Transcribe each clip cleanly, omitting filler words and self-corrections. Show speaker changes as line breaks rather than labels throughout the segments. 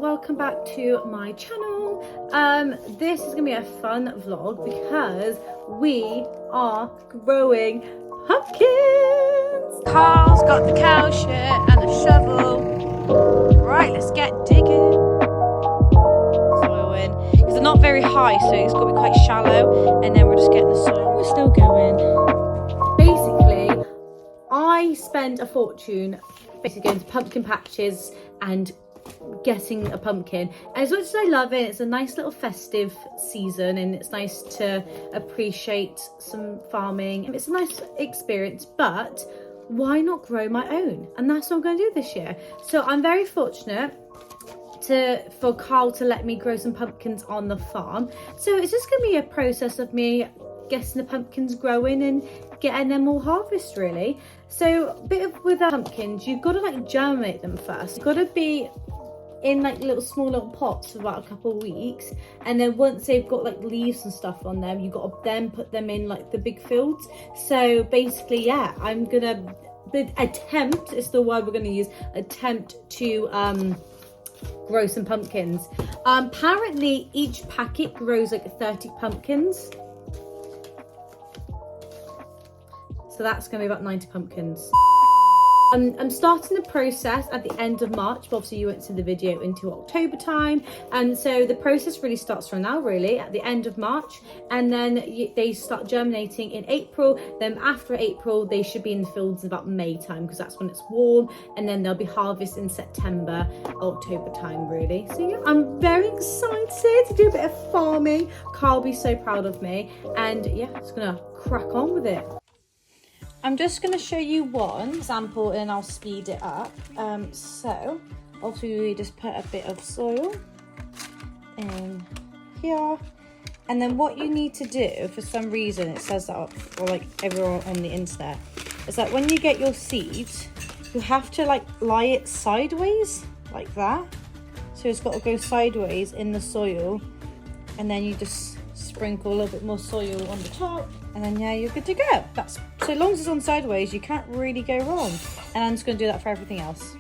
welcome back to my channel. This is gonna be a fun vlog because we are growing pumpkins.
Carl's got the cow shit and a shovel. Right, let's get digging. Soil in, because they're not very high, so it's got to be quite shallow, and then we're just getting the soil. We're still going.
Basically, I spend a fortune basically going to pumpkin patches and getting a pumpkin, and as much as I love it, it's a nice little festive season and it's nice to appreciate some farming. It's a nice experience, but why not grow my own? And that's what I'm going to do this year. So I'm very fortunate for Carl to let me grow some pumpkins on the farm. So it's just going to be a process of me getting the pumpkins growing and getting them all harvested, really. So with pumpkins, you've got to like germinate them first. You've got to be in like small little pots for about a couple of weeks, and then once they've got like leaves and stuff on them, you've got to then put them in like the big fields. So basically, yeah, I'm gonna attempt, it's the word we're gonna use, attempt to grow some pumpkins. Apparently each packet grows like 30 pumpkins, so that's gonna be about 90 pumpkins. I'm starting the process at the end of March, but obviously you won't see the video into October time, and so the process really starts from now, really, at the end of March, and then they start germinating in April. Then after April, they should be in the fields about May time, because that's when it's warm, and then they'll be harvested in September, October time, really. So yeah, I'm very excited to do a bit of farming. Carl will be so proud of me, and yeah, just gonna crack on with it. I'm just going to show you one example and I'll speed it up. So obviously we just put a bit of soil in here, and then what you need to do, for some reason it says that, or like everyone on the internet, is that when you get your seeds, you have to like lie it sideways like that. So it's got to go sideways in the soil, and then you just sprinkle a little bit more soil on the top, and then yeah, you're good to go. That's so long as it's on sideways, you can't really go wrong. And I'm just going to do that for everything else.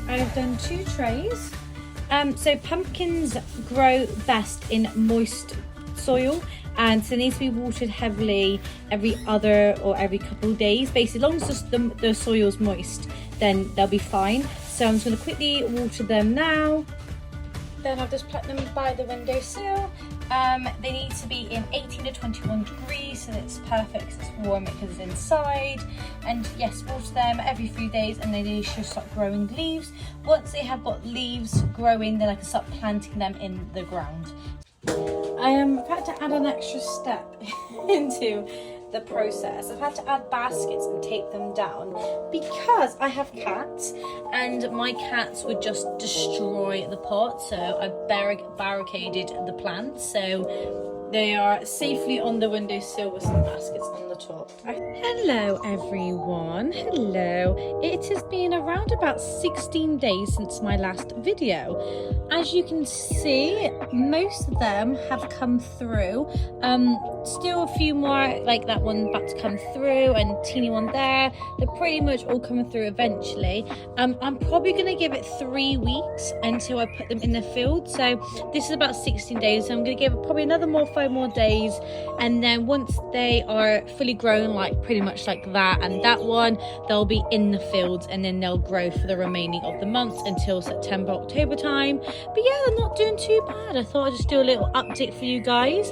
I've done 2 trays. So pumpkins grow best in moist soil, and so they need to be watered heavily every other or every couple of days. Basically, as long as the soil's moist, then they'll be fine. So I'm just going to quickly water them now. Then I've just put them by the windowsill. They need to be in 18 to 21 degrees, so it's perfect because it's warm because it's inside. And yes, water them every few days, and then they should start growing leaves. Once they have got leaves growing, then I can start planting them in the ground. I am about to add an extra step into the process. I've had to add baskets and tape them down because I have cats, and my cats would just destroy the pot, so I barricaded the plants, so they are safely on the windowsill with some baskets on the top. Hello everyone, hello. It has been around about 16 days since my last video. As you can see, most of them have come through. Still a few more, like that one about to come through, and teeny one there. They're pretty much all coming through eventually. I'm probably going to give it 3 weeks until I put them in the field. So this is about 16 days. So I'm going to give it probably another 5 more days. And then once they are fully grown, like pretty much like that and that one, they'll be in the fields, and then they'll grow for the remaining of the month until September, October time. But yeah, they're not doing too bad. I thought I'd just do a little update for you guys.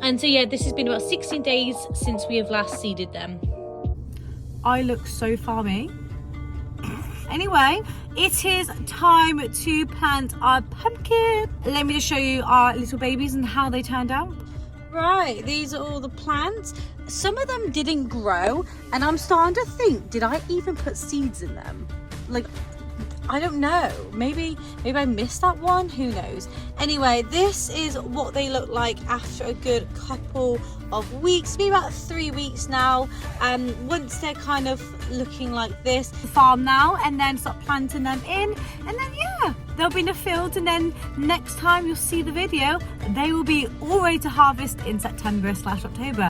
And so yeah, this has been about 16 days since we have last seeded them. I look so farmy. Anyway, it is time to plant our pumpkin. Let me just show you our little babies and how they turned out. Right, these are all the plants.
some of them didn't grow, and I'm starting to think, did I even put seeds in them? Like, I don't know, maybe I missed that one, who knows. Anyway, this is what they look like after a good couple of weeks, maybe about 3 weeks now. Once they're kind of looking like this, farm now, and then start planting them in, and then yeah, they'll be in the field, and then next time you'll see the video, they will be all ready to harvest in September/October.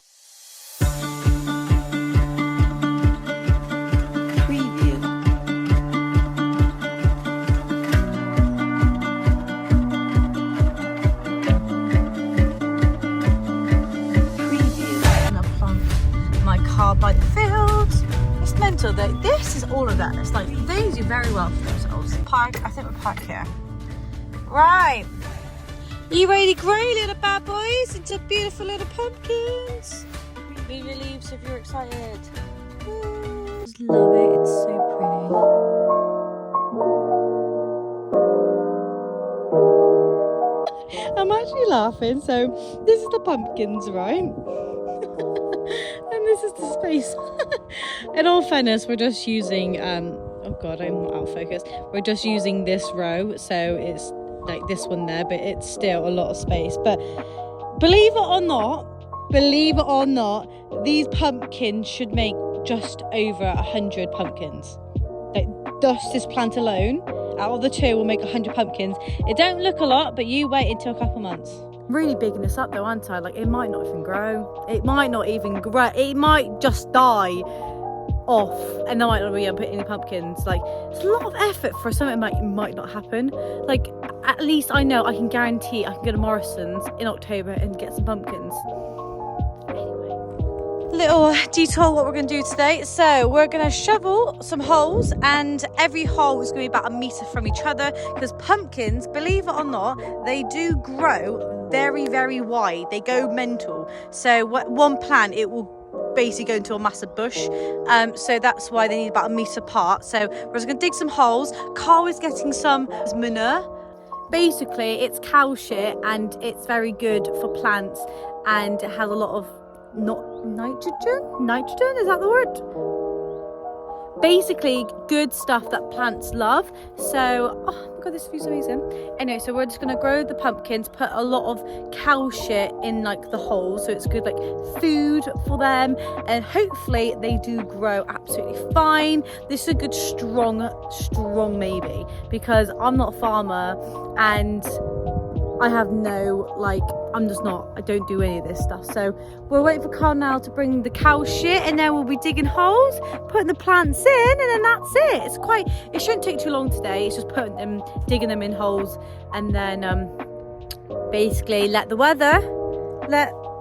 By the fields. It's mental that this is all of that. It's like they do very well for themselves. Park, I think we're parked here. Right. You ready to grow, little bad boys, into beautiful little pumpkins? Be relieved if you're excited. Ooh. Just love it. It's so pretty. I'm actually laughing. So this is the pumpkins, right? And this is the space. In all fairness, we're just using oh god, I'm out of focus. We're just using this row, so it's like this one there, but it's still a lot of space. But believe it or not, these pumpkins should make just over 100 pumpkins. Like just this plant alone, out of the two, will make 100 pumpkins. It don't look a lot, but you wait until a couple months. Really bigging this up though, aren't I? Like, it might not even grow. It might not even grow. It might just die off, and I might not be able to put any pumpkins. Like, it's a lot of effort for something that might not happen. Like, at least I know I can guarantee I can go to Morrison's in October and get some pumpkins. Little detour what we're going to do today. So we're going to shovel some holes, and every hole is going to be about 1 meter from each other, because pumpkins, believe it or not, they do grow very, very wide. They go mental. So one plant, it will basically go into a massive bush. So that's why they need about 1 meter apart. So we're just going to dig some holes. Carl is getting some manure. Basically, it's cow shit, and it's very good for plants, and it has a lot of nitrogen, is that the word? Basically good stuff that plants love. So oh my god, this view's amazing. Anyway, so we're just gonna grow the pumpkins, put a lot of cow shit in like the holes, so it's good like food for them, and hopefully they do grow absolutely fine. This is a good strong maybe, because I'm not a farmer, and I have no, like, I don't do any of this stuff. So we're waiting for Carl now to bring the cow shit, and then we'll be digging holes, putting the plants in, and then that's it. It shouldn't take too long today. It's just digging them in holes, and then basically let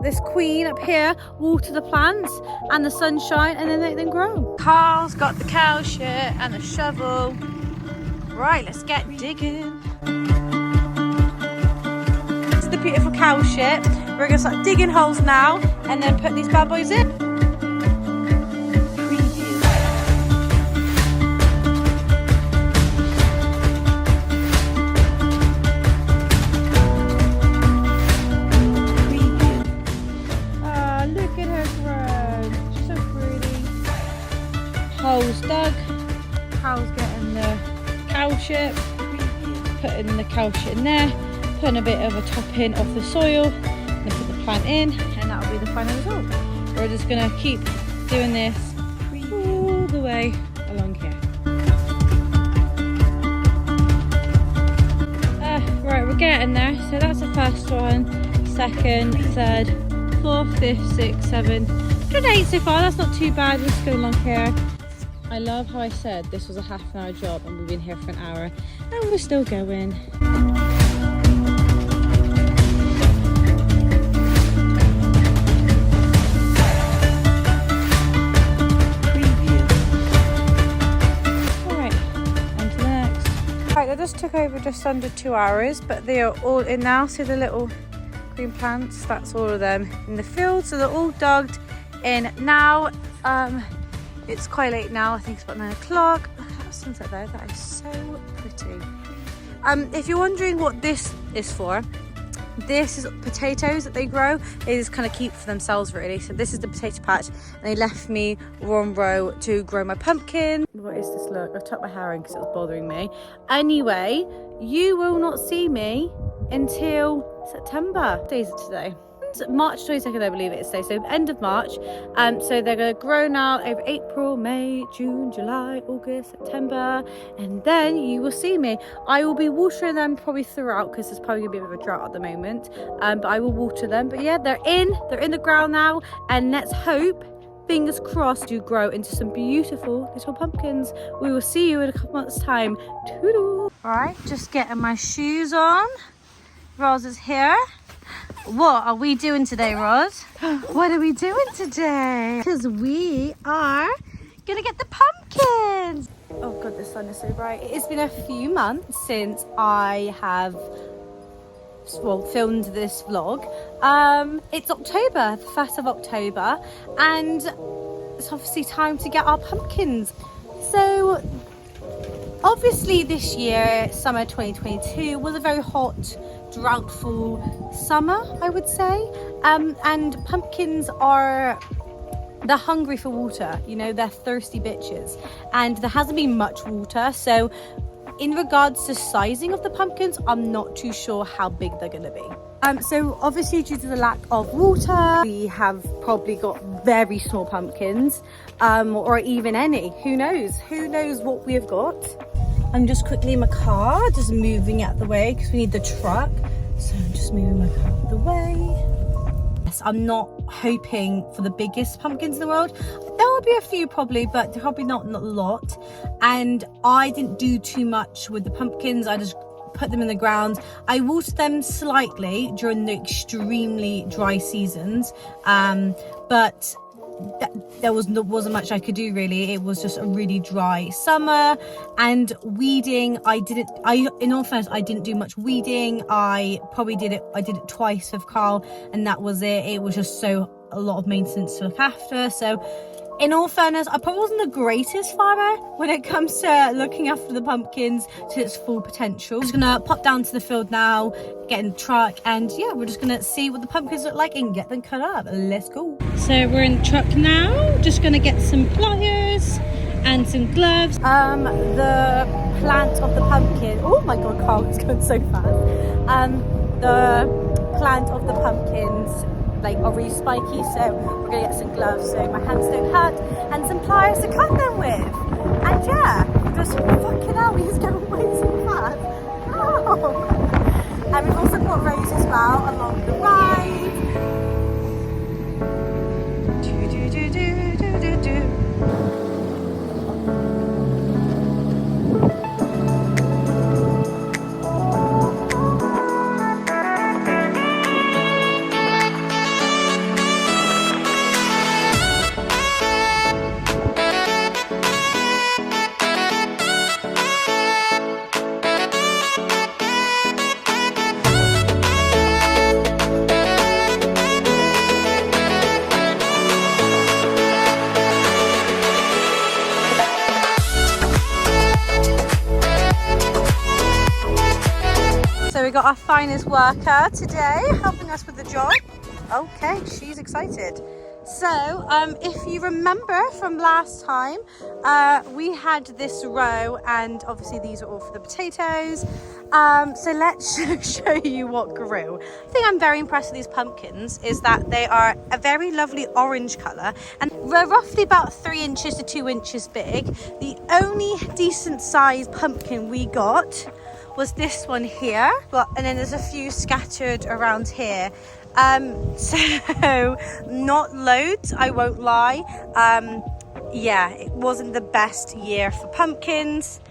this queen up here water the plants and the sunshine, and then let them grow. Carl's got the cow shit and a shovel. Right, let's get digging. The beautiful cow shit. We're gonna start digging holes now, and then put these bad boys in. Ah, look at her grow. She's so pretty. Holes dug. Carl's getting the cow shit. Putting the cow shit in there. Putting a bit of a topping of the soil, and then put the plant in, and that'll be the final result. We're just gonna keep doing this all the way along here. Right, we're getting there. So that's the first one, second, third, fourth, fifth, sixth, seventh. Good 8 so far. That's not too bad. We're just going along here. I love how I said this was a half-an-hour job, and we've been here for an hour, and we're still going. That just took over just under 2 hours, but they are all in now. See the little green plants? That's all of them in the field, so they're all dug in now. It's quite late now. I think it's about 9 o'clock. That sunset there, that is so pretty. If you're wondering what this is for, this is potatoes that they grow. They just kind of keep for themselves really. So this is the potato patch, and they left me one row to grow my pumpkin. What is this look? I've tucked my hair in because it was bothering me. Anyway, you will not see me until September. What day is it today? March 22nd, I believe it is today, so end of March. So they're going to grow now over April, May, June, July, August, September, and then you will see me. I will be watering them probably throughout because there's probably going to be a bit of a drought at the moment, but I will water them. But yeah, they're in the ground now, and let's hope, fingers crossed, do grow into some beautiful little pumpkins. We will see you in a couple months time. Toodle. All right, just getting my shoes on. Roz is here. What are we doing today, Roz? What are we doing today? Because we are gonna get the pumpkins. Oh god, the sun is so bright. It's been a few months since I have filmed this vlog. It's October, the 1st of October, and it's obviously time to get our pumpkins. So obviously this year, summer 2022, was a very hot, droughtful summer, I would say, and pumpkins they're hungry for water, you know, they're thirsty bitches, and there hasn't been much water. So in regards to sizing of the pumpkins, I'm not too sure how big they're gonna be. So obviously due to the lack of water, we have probably got very small pumpkins, or even any. Who knows what we've got. I'm just quickly in my car, just moving out the way because we need the truck. So I'm just moving my car out the way. Yes, I'm not hoping for the biggest pumpkins in the world. There will be a few probably, but probably not a lot. And I didn't do too much with the pumpkins. I just put them in the ground. I watered them slightly during the extremely dry seasons, but there wasn't much I could do really. It was just a really dry summer. And weeding, in all fairness, I didn't do much weeding. I did it twice with Carl, and that was it. It was just a lot of maintenance to look after. So in all fairness, I probably wasn't the greatest farmer when it comes to looking after the pumpkins to its full potential. I'm just gonna pop down to the field now, get in the truck, and yeah, we're just gonna see what the pumpkins look like and get them cut up. Let's go. So we're in the truck now, just gonna get some pliers and some gloves. The plant of the pumpkin, oh my god, Carl is going so fast. The plant of the pumpkins are really spiky, so we're gonna get some gloves so my hands don't hurt, and some pliers to cut them with. And yeah, just fucking hell, he's going way too fast. Oh. And we've also got Rose as well along the ride. We got our finest worker today helping us with the job. Okay, she's excited. So if you remember from last time, we had this row, and obviously these are all for the potatoes. So let's show you what grew. The thing I'm very impressed with these pumpkins is that they are a very lovely orange colour, and they're roughly about 3 inches to 2 inches big. The only decent sized pumpkin we got was this one here, and then there's a few scattered around here. So not loads, I won't lie. Yeah, it wasn't the best year for pumpkins,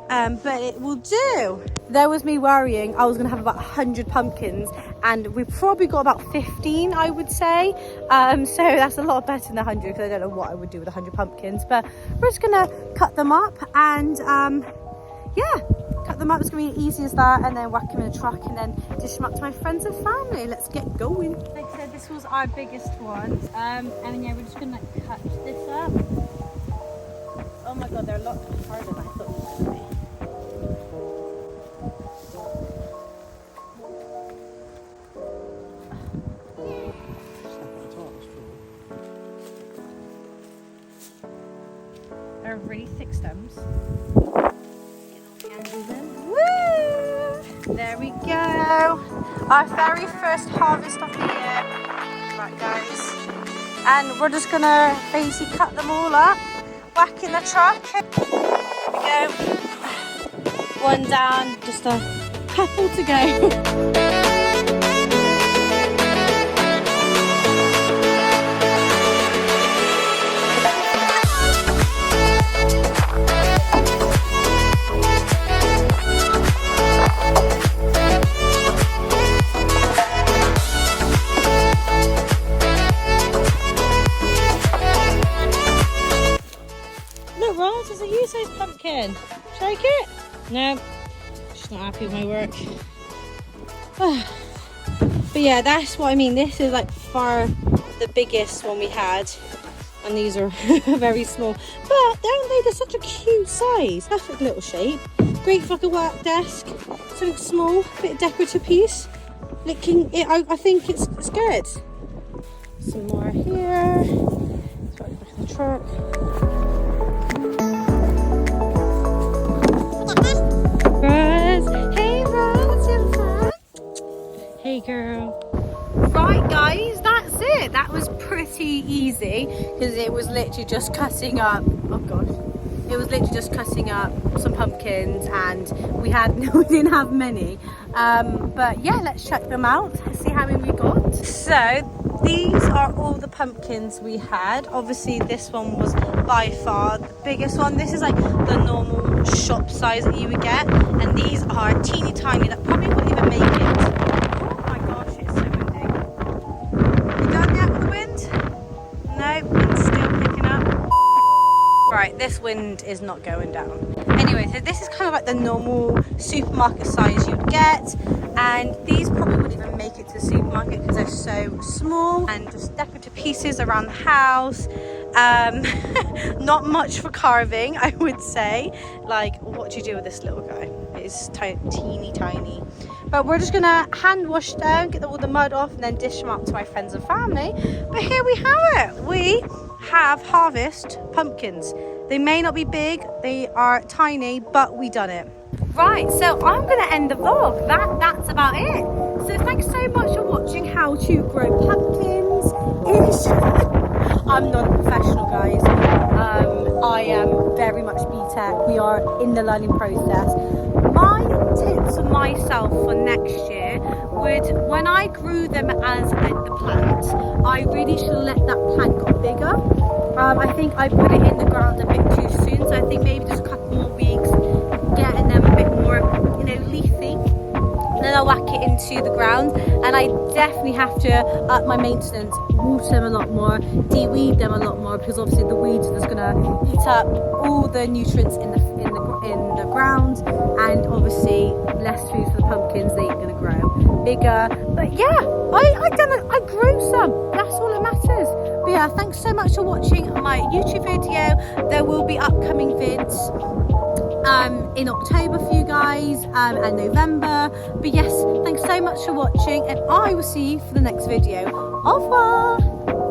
but it will do. There was me worrying I was gonna have about 100 pumpkins, and we probably got about 15, I would say. So that's a lot better than 100, because I don't know what I would do with 100 pumpkins, but we're just gonna cut them up, and yeah, cut them up. It's gonna be easy as that, and then whack them in a truck and then dish them up to my friends and family. Let's get going. Like I said, this was our biggest one, and yeah, we're just gonna cut this up. Oh my god, they're a lot harder than I thought they were gonna be. They're really thick stems. Woo! There we go. Our very first harvest of the year. Right, guys. And we're just gonna basically cut them all up, whack in the truck. There we go. One down, just a couple to go. It's a use-size pumpkin. Shake it? No, she's not happy with my work. But yeah, that's what I mean. This is like far the biggest one we had, and these are very small. But don't they? They're such a cute size. Perfect little shape. Great for like a work desk. Something small, bit of decorative piece. I think it's good. Some more here. Let's put it back in the truck. Hey girl. Right guys, that's it. That was pretty easy because it was literally just cutting up, oh gosh, it was literally just cutting up some pumpkins, and we didn't have many. But yeah, let's check them out, see how many we got. So these are all the pumpkins we had. Obviously this one was by far the biggest one. This is like the normal shop size that you would get, and these are teeny tiny that probably wouldn't even make it. Right, this wind is not going down. Anyway, so this is kind of like the normal supermarket size you'd get, and these probably wouldn't even make it to the supermarket because they're so small, and just decorative pieces around the house. Not much for carving, I would say. Like, what do you do with this little guy? It's teeny tiny. But we're just gonna hand wash them, get all the mud off, and then dish them out to my friends and family. But here we have it. We have harvest pumpkins. They may not be big, they are tiny, but we done it. Right, so I'm gonna end the vlog. That's about it. So thanks so much for watching how to grow pumpkins. I'm not a professional, guys. I am very much BTEC. We are in the learning process. My tips for myself for next year would, when I grew them as the plant, I really should let that plant get bigger. I think I put it in the ground a bit too soon, so I think maybe just a couple more weeks, getting them a bit more, leafy. Then I'll whack it into the ground, and I definitely have to up my maintenance, water them a lot more, de-weed them a lot more, because obviously the weeds are just gonna eat up all the nutrients in the ground, and obviously less food for the pumpkins. They ain't gonna grow bigger. But yeah, I grew some. That's all that matters. But yeah, thanks so much for watching my YouTube video. There will be upcoming vids in October for you guys, and November. But yes, thanks so much for watching, and I will see you for the next video. Au revoir.